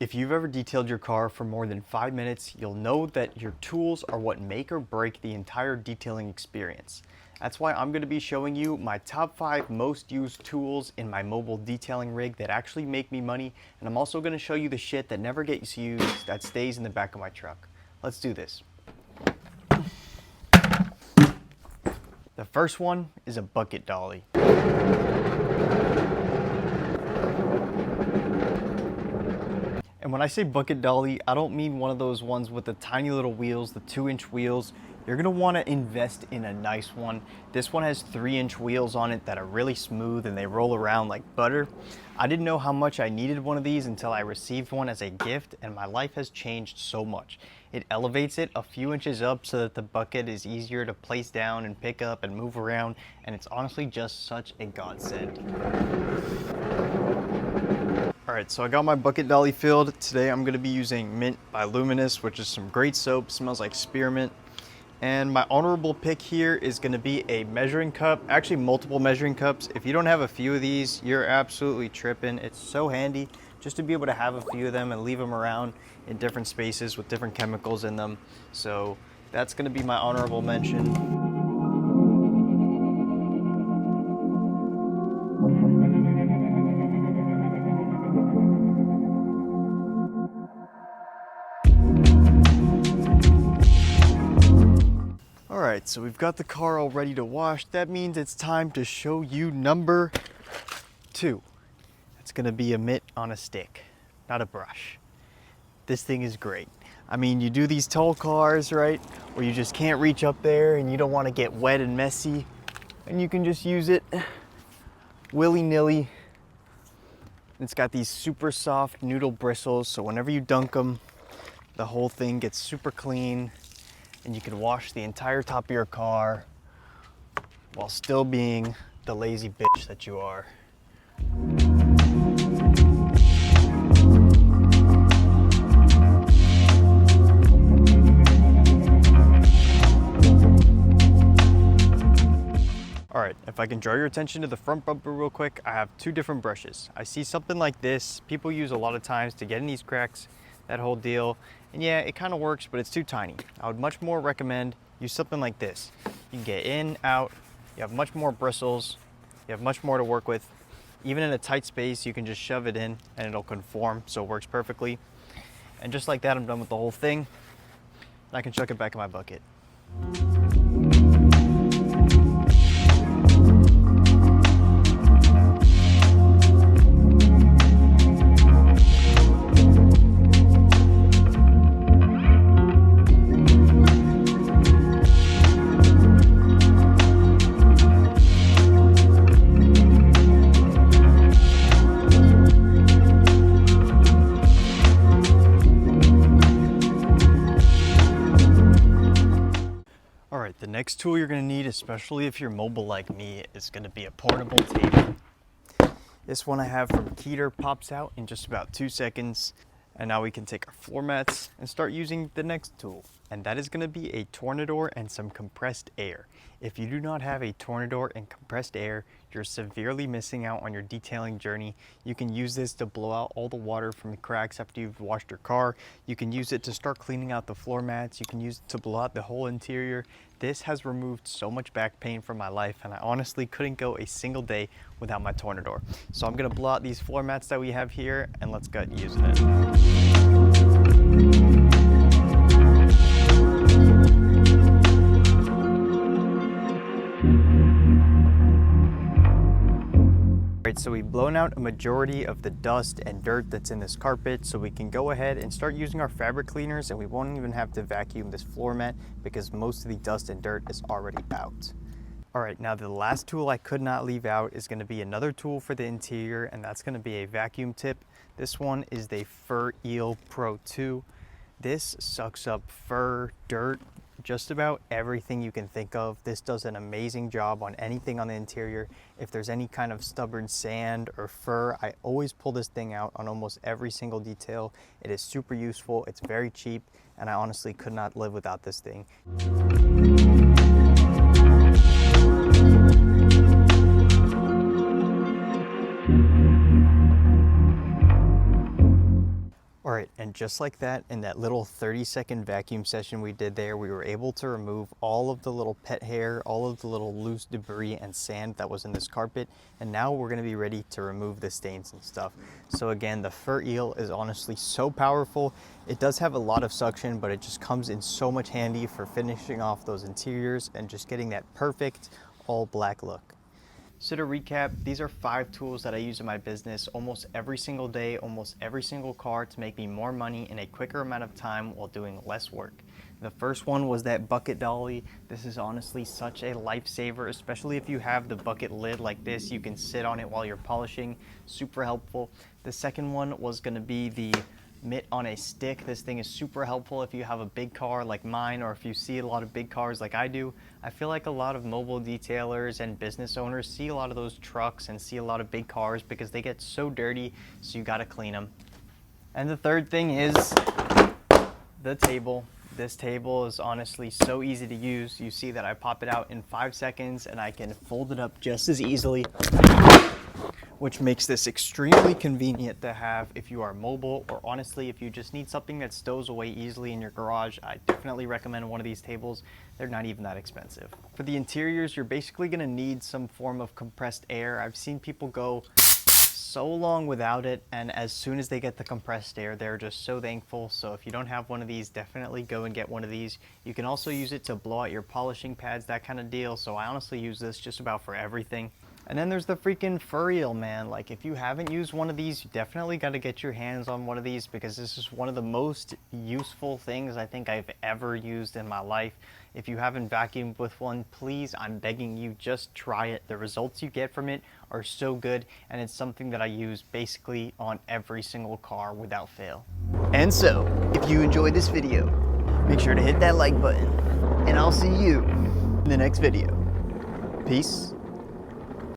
If you've ever detailed your car for more than 5 minutes, you'll know that your tools are what make or break the entire detailing experience. That's why I'm going to be showing you my top 5 most used tools in my mobile detailing rig that actually make me money, and I'm also going to show you the shit that never gets used that stays in the back of my truck. Let's do this. The first one is a bucket dolly. And when I say bucket dolly, I don't mean one of those ones with the tiny little wheels, the 2-inch wheels. You're gonna wanna invest in a nice one. This one has 3-inch wheels on it that are really smooth and they roll around like butter. I didn't know how much I needed one of these until I received one as a gift, and my life has changed so much. It elevates it a few inches up so that the bucket is easier to place down and pick up and move around, and it's honestly just such a godsend. Alright, so I got my bucket dolly filled. Today I'm going to be using Mint by Luminous, which is some great soap, smells like spearmint. And my honorable pick here is going to be a measuring cup, actually multiple measuring cups. If you don't have a few of these, you're absolutely tripping. It's so handy just to be able to have a few of them and leave them around in different spaces with different chemicals in them. So that's going to be my honorable mention. Alright, so we've got the car all ready to wash. That means it's time to show you number 2. It's gonna be a mitt on a stick, not a brush. This thing is great. I mean, you do these tall cars, right, where you just can't reach up there and you don't want to get wet and messy, and you can just use it willy-nilly. It's got these super soft noodle bristles, so whenever you dunk them, the whole thing gets super clean. And you can wash the entire top of your car while still being the lazy bitch that you are. Alright, if I can draw your attention to the front bumper real quick, I have 2 different brushes. I see something like this, people use a lot of times to get in these cracks, that whole deal. And yeah, it kind of works, but it's too tiny. I would much more recommend use something like this. You can get in, out, you have much more bristles, you have much more to work with. Even in a tight space, you can just shove it in and it'll conform, so it works perfectly. And just like that, I'm done with the whole thing. I can chuck it back in my bucket. The next tool you're going to need, especially if you're mobile like me, is going to be a portable table. This one I have from Keter pops out in just about 2 seconds. And now we can take our floor mats and start using the next tool. And that is going to be a Tornador and some compressed air. If you do not have a Tornador and compressed air, you're severely missing out on your detailing journey. You can use this to blow out all the water from the cracks after you've washed your car. You can use it to start cleaning out the floor mats. You can use it to blow out the whole interior. This has removed so much back pain from my life, and I honestly couldn't go a single day without my Tornador. So I'm gonna blow out these floor mats that we have here, and let's get using it. Alright, so we've blown out a majority of the dust and dirt that's in this carpet, so we can go ahead and start using our fabric cleaners, and we won't even have to vacuum this floor mat because most of the dust and dirt is already out. Alright, now the last tool I could not leave out is going to be another tool for the interior, and that's going to be a vacuum tip. This one is the Fur-Eel Pro 2. This sucks up fur, dirt, just about everything you can think of. This does an amazing job on anything on the interior. If there's any kind of stubborn sand or fur, I always pull this thing out on almost every single detail. It is super useful, it's very cheap, and I honestly could not live without this thing. All right, and just like that, in that little 30-second vacuum session we did there, we were able to remove all of the little pet hair, all of the little loose debris and sand that was in this carpet, and now we're gonna be ready to remove the stains and stuff. So again, the Fur Eel is honestly so powerful. It does have a lot of suction, but it just comes in so much handy for finishing off those interiors and just getting that perfect all black look. So to recap, these are 5 tools that I use in my business almost every single day, almost every single car, to make me more money in a quicker amount of time while doing less work. The first one was that bucket dolly. This is honestly such a lifesaver, especially if you have the bucket lid like this. You can sit on it while you're polishing, super helpful. The second one was gonna be the mitt on a stick. This thing is super helpful if you have a big car like mine, or if you see a lot of big cars like I do. I feel like a lot of mobile detailers and business owners see a lot of those trucks and see a lot of big cars because they get so dirty, so you gotta clean them. And the third thing is the table. This table is honestly so easy to use. You see that I pop it out in 5 seconds and I can fold it up just as easily, which makes this extremely convenient to have if you are mobile, or honestly, if you just need something that stows away easily in your garage. I definitely recommend one of these tables. They're not even that expensive. For the interiors, you're basically gonna need some form of compressed air. I've seen people go so long without it, and as soon as they get the compressed air, they're just so thankful. So if you don't have one of these, definitely go and get one of these. You can also use it to blow out your polishing pads, that kind of deal. So I honestly use this just about for everything. And then there's the freaking Fur Eel, man. Like, if you haven't used one of these, you definitely got to get your hands on one of these, because this is one of the most useful things I think I've ever used in my life. If you haven't vacuumed with one, please, I'm begging you, just try it. The results you get from it are so good, and it's something that I use basically on every single car without fail. And so, if you enjoyed this video, make sure to hit that like button, and I'll see you in the next video. Peace.